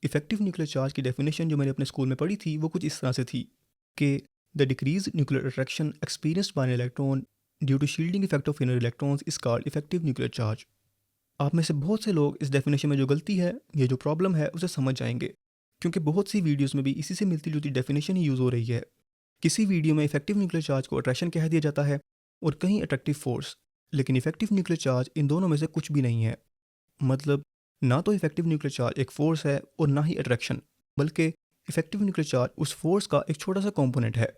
Effective nuclear charge की definition जो मैंने अपने स्कूल में पढ़ी थी वो कुछ इस तरह से थी कि the decrease nuclear attraction experienced by an electron due to shielding effect of inner electrons is called effective nuclear charge. आप में से बहुत से लोग इस डेफिनेशन में जो गलती है, ये जो प्रॉब्लम है, उसे समझ जाएंगे, क्योंकि बहुत सी वीडियोस में भी इसी से मिलती जुलती डेफिनेशन ही यूज़ हो रही है। किसी वीडियो में इफेक्टिव न्यूक्लियर चार्ज को अट्रैक्शन कह दिया जाता है और कहीं अट्रैक्टिव फोर्स, लेकिन इफेक्टिव न्यूक्लियर चार्ज इन दोनों में से कुछ भी नहीं है। मतलब ना तो इफेक्टिव न्यूक्लियर चार्ज एक फोर्स है और ना ही अट्रैक्शन, बल्कि इफेक्टिव न्यूक्लियर चार्ज उस फोर्स का एक छोटा सा कंपोनेंट है।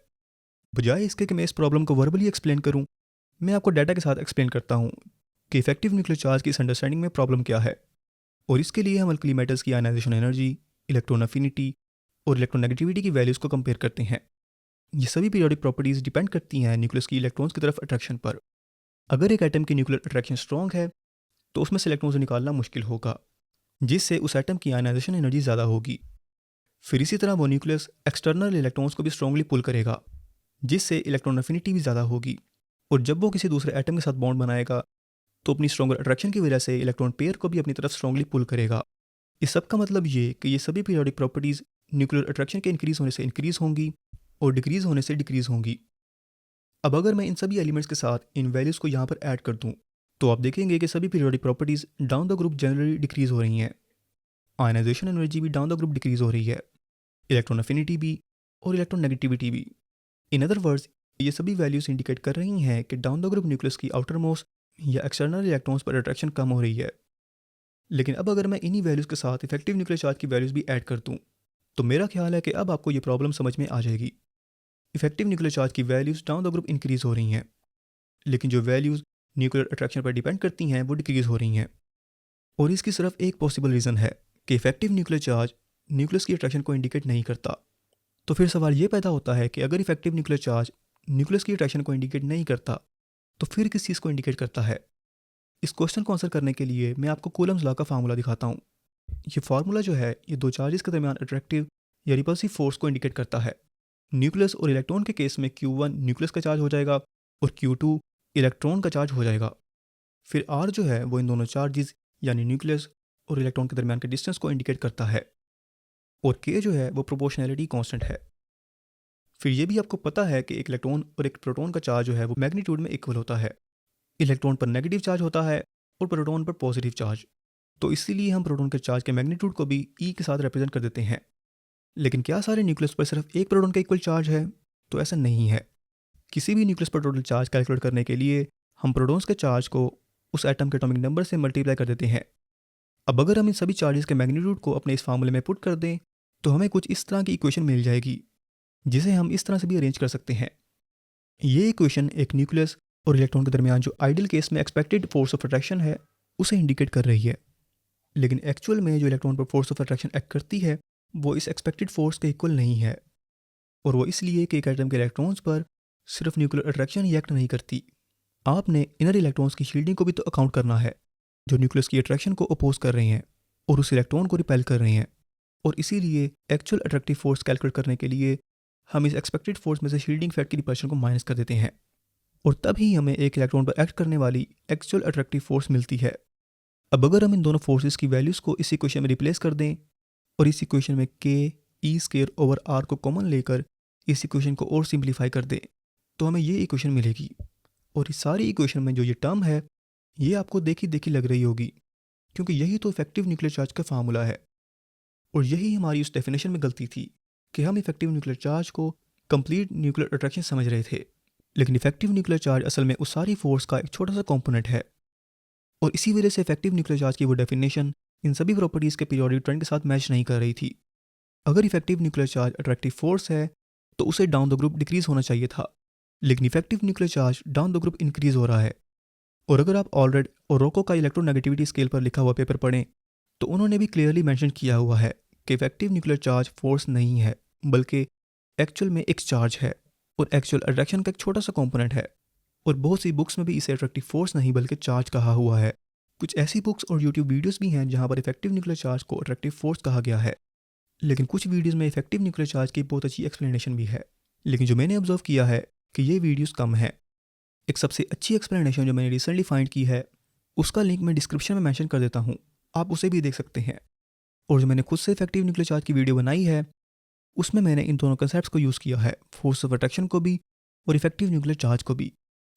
बजाय इसके कि मैं इस प्रॉब्लम को वर्बली एक्सप्लेन करूं, मैं आपको डाटा के साथ एक्सप्लेन करता हूं कि इफेक्टिव न्यूक्लियर चार्ज की इस अंडरस्टैंडिंग में प्रॉब्लम क्या है। और इसके लिए हम अल्कली मेटल्स की आयनाइजेशन एनर्जी, इलेक्ट्रॉन अफिनिटी और इलेक्ट्रोनेगेटिविटी की वैल्यूज़ को कंपेयर करते हैं। ये सभी पीरियोडिक प्रॉपर्टीज़ डिपेंड करती हैं न्यूक्लियस की इलेक्ट्रॉन्स की तरफ अट्रैक्शन पर। अगर एक एटम की न्यूक्लियर अट्रैक्शन स्ट्रॉन्ग है तो उसमें से इलेक्ट्रॉन्स निकालना मुश्किल होगा, जिससे उस एटम की आयनाइजेशन एनर्जी ज़्यादा होगी। फिर इसी तरह वो न्यूक्लियस एक्सटर्नल इलेक्ट्रॉन्स को भी स्ट्रांगली पुल करेगा, जिससे इलेक्ट्रॉन अफिनिटी भी ज़्यादा होगी। और जब वो किसी दूसरे एटम के साथ बॉन्ड बनाएगा तो अपनी स्ट्रॉन्गर अट्रैक्शन की वजह से इलेक्ट्रॉन पेयर को भी अपनी तरफ स्ट्रांगली पुल करेगा। इस सब का मतलब ये कि ये सभी पीरियोडिक प्रॉपर्टीज़ न्यूक्लियर अट्रैक्शन के इंक्रीज़ होने से इंक्रीज़ होंगी और डिक्रीज़ होने से डिक्रीज़ होंगी। अब अगर मैं इन सभी एलिमेंट्स के साथ इन वैल्यूज़ को यहाँ पर ऐड कर दूँ तो आप देखेंगे कि सभी periodic properties down the group generally decrease हो रही हैं। आयनाइजेशन एनर्जी भी डाउन द ग्रुप डिक्रीज़ हो रही है, इलेक्ट्रॉन अफिनिटी भी और इलेक्ट्रॉन नेगेटिविटी भी। इन अदर वर्ड्स, ये सभी वैल्यूज़ इंडिकेट कर रही हैं कि डाउन द ग्रुप न्यूक्लियस की आउटर मोस्ट या एक्सटर्नल इलेक्ट्रॉन्स पर अट्रैक्शन कम हो रही है। लेकिन अब अगर मैं इन्हीं वैल्यूज़ के साथ इफेक्टिव न्यूक्लियर चार्ज की वैल्यूज़ भी ऐड कर दूँ तो मेरा ख्याल है कि अब आपको ये प्रॉब्लम समझ में आ जाएगी। इफेक्टिव न्यूक्लियर चार्ज की values down the group increase हो रही हैं, लेकिन जो वैल्यूज़ न्यूक्लियर अट्रैक्शन पर डिपेंड करती हैं वो डिक्रीज़ हो रही हैं। और इसकी सिर्फ एक पॉसिबल रीज़न है कि इफेक्टिव न्यूक्लियर चार्ज न्यूक्लियस की अट्रैक्शन को इंडिकेट नहीं करता। तो फिर सवाल ये पैदा होता है कि अगर इफेक्टिव न्यूक्लियर चार्ज न्यूक्लियस की अट्रैक्शन को इंडिकेट नहीं करता तो फिर किस चीज़ को इंडिकेट करता है? इस क्वेश्चन को आंसर करने के लिए मैं आपको कूलम्स लॉ का फार्मूला दिखाता हूँ। ये फार्मूला जो है ये दो चार्जेस के दरमियान अट्रैक्टिव या रिपल्सिव फोर्स को इंडिकेट करता है। न्यूक्लियस और इलेक्ट्रॉन के केस में Q1 न्यूक्लियस का चार्ज हो जाएगा और Q2 इलेक्ट्रॉन का चार्ज हो जाएगा। फिर R जो है वो इन दोनों चार्जेस यानी न्यूक्लियस और इलेक्ट्रॉन के दरमियान के डिस्टेंस को इंडिकेट करता है। और K जो है वो प्रोपोर्शनैलिटी कांस्टेंट है। फिर ये भी आपको पता है कि एक इलेक्ट्रॉन और एक प्रोटॉन का चार्ज जो है वो मैग्नीट्यूड में इक्वल होता है। इलेक्ट्रॉन पर नेगेटिव चार्ज होता है और प्रोटॉन पर पॉजिटिव चार्ज। तो इसीलिए हम प्रोटॉन के चार्ज के मैग्नीट्यूड को भी E के साथ रिप्रेजेंट कर देते हैं। लेकिन क्या सारे न्यूक्लियस पर सिर्फ एक प्रोटॉन का इक्वल चार्ज है? तो ऐसा नहीं है। किसी भी न्यूक्लियस पर टोटल चार्ज कैलकुलेट करने के लिए हम प्रोटॉन्स के चार्ज को उस एटम के एटॉमिक नंबर से मल्टीप्लाई कर देते हैं। अब अगर हम इन सभी चार्जेस के मैग्नीट्यूड को अपने इस फार्मूले में पुट कर दें तो हमें कुछ इस तरह की इक्वेशन मिल जाएगी, जिसे हम इस तरह से भी अरेंज कर सकते हैं। ये इक्वेशन एक न्यूक्लियस और इलेक्ट्रॉन के दरमियान जो आइडियल केस में एक्सपेक्टेड फोर्स ऑफ अट्रैक्शन है उसे इंडिकेट कर रही है। लेकिन एक्चुअल में जो इलेक्ट्रॉन पर फोर्स ऑफ अट्रैक्शन एक्ट करती है वो इस एक्सपेक्टेड फोर्स के इक्वल नहीं है। और वो इसलिए कि एक एटम के इलेक्ट्रॉन्स पर सिर्फ न्यूक्लियर अट्रैक्शन ही एक्ट नहीं करती, आपने इनर इलेक्ट्रॉन्स की शील्डिंग को भी तो अकाउंट करना है, जो न्यूक्लियस की अट्रैक्शन को अपोज कर रहे हैं और उस इलेक्ट्रॉन को रिपेल कर रहे हैं। और इसीलिए एक्चुअल अट्रैक्टिव फोर्स कैलकुलेट करने के लिए हम इस एक्सपेक्टेड फोर्स में से शील्डिंग फैक्ट की रिपल्शन को माइनस कर देते हैं और तभी हमें एक इलेक्ट्रॉन पर एक्ट करने वाली एक्चुअल अट्रैक्टिव फोर्स मिलती है। अब अगर हम इन दोनों फोर्सेस की वैल्यूज़ को इस इक्वेशन में रिप्लेस कर दें और इस इक्वेशन में K E square over R को कॉमन लेकर इस इक्वेशन को और सिंप्लीफाई कर दें तो हमें ये इक्वेशन मिलेगी। और इस सारी इक्वेशन में जो ये टर्म है ये आपको देखी देखी लग रही होगी, क्योंकि यही तो इफेक्टिव न्यूक्लियर चार्ज का फार्मूला है। और यही हमारी उस डेफिनेशन में गलती थी कि हम इफेक्टिव न्यूक्लियर चार्ज को कंप्लीट न्यूक्लियर अट्रैक्शन समझ रहे थे, लेकिन इफेक्टिव न्यूक्लियर चार्ज असल में उस सारी फोर्स का एक छोटा सा कॉम्पोनेंट है। और इसी वजह से इफेक्टिव न्यूक्लियर चार्ज की वो डेफिनेशन इन सभी प्रॉपर्टीज़ के पीरियोडिक ट्रेंड के साथ मैच नहीं कर रही थी। अगर effective nuclear charge attractive force है तो उसे डाउन द ग्रुप डिक्रीज होना चाहिए था, लेकिन effective nuclear charge down the group increase हो रहा है। और अगर आप ऑलरेड और रोको का इलेक्ट्रोनेगेटिविटी स्केल पर लिखा हुआ पेपर पढ़ें तो उन्होंने भी क्लियरली मेंशन किया हुआ है कि इफेक्टिव न्यूक्लियर चार्ज फोर्स नहीं है, बल्कि एक्चुअल में एक चार्ज है और एक्चुअल अट्रैक्शन का एक छोटा सा कंपोनेंट है। और बहुत सी बुक्स में भी इसे अट्रैक्टिव फोर्स नहीं बल्कि चार्ज कहा हुआ है। कुछ ऐसी बुक्स और यूट्यूब वीडियोस भी हैं जहां पर इफेक्टिव न्यूक्लियर चार्ज को अट्रैक्टिव फोर्स कहा गया है, लेकिन कुछ वीडियोस में इफेक्टिव न्यूक्लियर चार्ज की बहुत अच्छी एक्सप्लेनेशन भी है। लेकिन जो मैंने ऑब्जर्व किया है कि ये वीडियोस कम है। एक सबसे अच्छी एक्सप्लेनेशन जो मैंने रिसेंटली फाइंड की है उसका लिंक मैं डिस्क्रिप्शन में मेंशन कर देता हूँ, आप उसे भी देख सकते हैं। और जो मैंने खुद से इफेक्टिव न्यूक्लियर चार्ज की वीडियो बनाई है उसमें मैंने इन दोनों कंसेप्ट को यूज़ किया है, फोर्स ऑफ अट्रैक्शन को भी और इफेक्टिव न्यूक्लियर चार्ज को भी।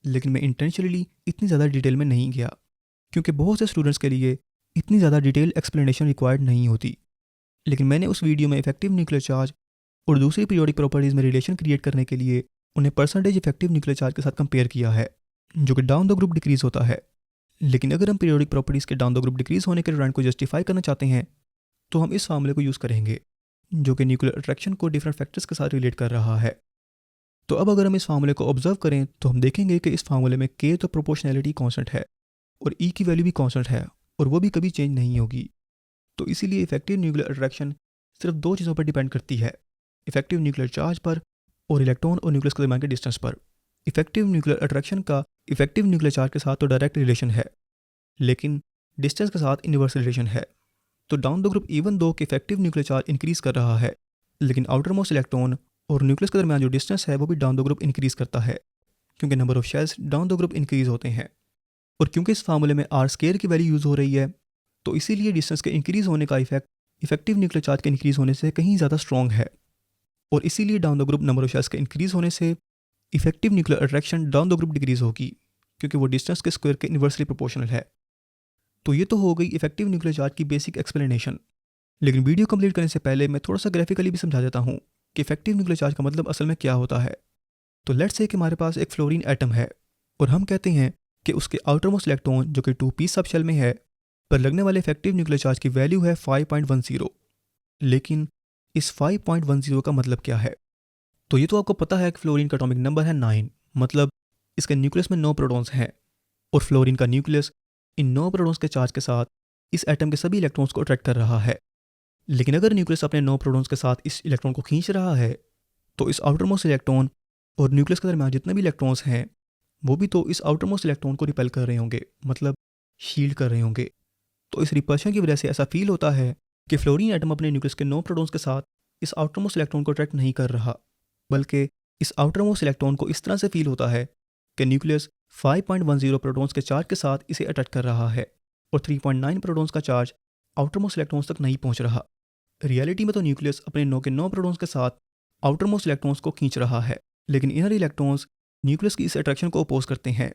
लेकिन मैं इंटेंशनली इतनी ज़्यादा डिटेल में नहीं गया क्योंकि बहुत से स्टूडेंट्स के लिए इतनी ज़्यादा डिटेल एक्सप्लेनेशन रिक्वायर्ड नहीं होती। लेकिन मैंने उस वीडियो में इफेक्टिव न्यूक्लियर चार्ज और दूसरी पीरियोडिक प्रॉपर्टीज़ में रिलेशन क्रिएट करने के लिए उन्हें परसेंटेज इफेक्टिव न्यूक्लियर चार्ज के साथ कंपेयर किया है, जो कि डाउन द ग्रुप डिक्रीज होता है। लेकिन अगर हम पीरियोडिक प्रॉपर्टीज़ के डाउन द ग्रुप डिक्रीज होने के ट्रेंड को जस्टिफाई करना चाहते हैं तो हम इस फार्मूले को यूज़ करेंगे, जो कि न्यूक्लियर अट्रैक्शन को डिफरेंट फैक्टर्स के साथ रिलेट कर रहा है। तो अब अगर हम इस फार्मूले को ऑब्जर्व करें तो हम देखेंगे कि इस फार्मूले में के तो प्रोपोर्शनैलिटी कांस्टेंट है और ई की वैल्यू भी कांस्टेंट है और वो भी कभी चेंज नहीं होगी। तो इसीलिए इफेक्टिव न्यूक्लियर अट्रैक्शन सिर्फ दो चीज़ों पर डिपेंड करती है, इफेक्टिव न्यूक्लियर चार्ज पर और इलेक्ट्रॉन और न्यूक्लियस के दरमियान के डिस्टेंस पर। इफेक्टिव न्यूक्लियर अट्रैक्शन का इफेक्टिव न्यूक्लियर चार्ज के साथ तो डायरेक्ट रिलेशन है, लेकिन डिस्टेंस के साथ इनवर्स रिलेशन है। तो down the group even though कि इफेक्टिव न्यूक्लियर चार्ज इंक्रीज कर रहा है, लेकिन आउटर मोस्ट इलेक्ट्रॉन और न्यूक्लियस के दरमियान जो डिस्टेंस है वो भी डाउन द ग्रुप इंक्रीज करता है, क्योंकि number of shells down the group increase होते हैं। और क्योंकि इस फार्मूले में आर स्केयर की वैल्यू यूज़ हो रही है, तो इसीलिए डिस्टेंस के इंक्रीज होने का इफेक्ट इफेक्टिव न्यूक्लियर चार्ज के इंक्रीज होने से कहीं ज़्यादा स्ट्रॉन्ग है। और इसीलिए down the group number of shells के इंक्रीज होने से effective nuclear attraction down the group decrease होगी, क्योंकि वो डिस्टेंस के स्क्वायर के इन्वर्सली प्रोपोर्शनल है। तो ये तो हो गई इफेक्टिव न्यूक्लियर चार्ज की बेसिक एक्सप्लेनेशन। लेकिन वीडियो कंप्लीट करने से पहले मैं थोड़ा सा ग्राफिकली भी समझा देता हूँ कि इफेक्टिव न्यूक्लियर चार्ज का मतलब असल में क्या होता है। तो लेट्स से कि हमारे पास एक फ्लोरीन एटम है और हम कहते हैं कि उसके आउटर मोस्ट इलेक्ट्रॉन जो कि 2p सब शेल में है पर लगने वाले इफेक्टिव न्यूक्लियर चार्ज की वैल्यू है 5.10। लेकिन इस 5.10 का मतलब क्या है? तो ये तो आपको पता है कि फ्लोरीन का एटॉमिक नंबर है 9, मतलब इसके न्यूक्लियस में 9 प्रोटॉन्स हैं और फ्लोरीन का न्यूक्लियस इन 9 प्रोटॉन्स के चार्ज के साथ इस एटम के सभी इलेक्ट्रॉन्स को अट्रैक्ट कर रहा है। लेकिन अगर न्यूक्लियस अपने 9 प्रोटॉन्स के साथ इस इलेक्ट्रॉन को खींच रहा है तो इस आउटर मोस्ट इलेक्ट्रॉन और न्यूक्लियस के दरमियान जितने भी इलेक्ट्रॉन्स हैं वो भी तो इस आउटर मोस्ट इलेक्ट्रॉन को रिपेल कर रहे होंगे, मतलब शील्ड कर रहे होंगे। तो इस रिपल्शन की वजह से ऐसा फील होता है कि फ्लोरीन एटम अपने न्यूक्लियस के 9 प्रोटॉन्स के साथ इस आउटर मोस्ट इलेक्ट्रॉन को अट्रैक्ट नहीं कर रहा, बल्कि इस आउटर मोस्ट इलेक्ट्रॉन को इस तरह से फील होता है कि न्यूक्लियस 5.10 प्रोटॉन्स के चार्ज के साथ इसे अट्रैक्ट कर रहा है और 3.9 प्रोटॉन्स का चार्ज आउटर मोस्ट इलेक्ट्रॉन्स तक नहीं पहुंच रहा। रियलिटी में तो न्यूक्लियस अपने 9 के 9 प्रोटॉन्स के साथ आउटर मोस्ट इलेक्ट्रॉन्स को खींच रहा है, लेकिन इनर इलेक्ट्रॉन्स न्यूक्लियस की इस अट्रैक्शन को अपोज करते हैं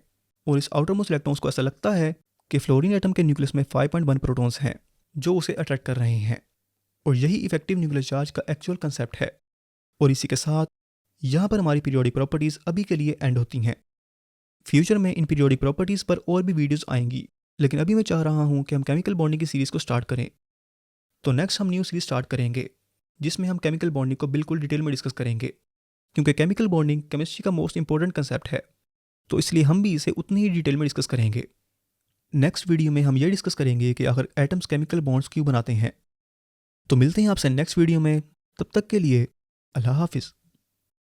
और इस आउटर मोस्ट इलेक्ट्रॉन्स को ऐसा लगता है कि फ्लोरीन एटम के न्यूक्लियस में 5.1 प्रोटॉन्स हैं जो उसे अट्रैक्ट कर रहे हैं। और यही इफेक्टिव न्यूक्लियर चार्ज का एक्चुअल कंसेप्ट है। और इसी के साथ यहाँ पर हमारी पीरियोडिक प्रॉपर्टीज़ अभी के लिए एंड होती हैं। फ्यूचर में इन पीरियोडिक प्रॉपर्टीज़ पर और भी वीडियोज़ आएंगी, लेकिन अभी मैं चाह रहा हूँ कि हम केमिकल बॉन्डिंग की सीरीज़ को स्टार्ट करें। तो नेक्स्ट हम न्यू सीरीज स्टार्ट करेंगे जिसमें हम केमिकल बॉन्डिंग को बिल्कुल डिटेल में डिस्कस करेंगे, क्योंकि केमिकल बॉन्डिंग केमिस्ट्री का मोस्ट इंपॉर्टेंट कंसेप्ट है, तो इसलिए हम भी इसे उतनी ही डिटेल में डिस्कस करेंगे। नेक्स्ट वीडियो में हम ये डिस्कस करेंगे कि आखिर एटम्स केमिकल बॉन्ड्स क्यों बनाते हैं। तो मिलते हैं आपसे नेक्स्ट वीडियो में, तब तक के लिए अल्लाह हाफिज़।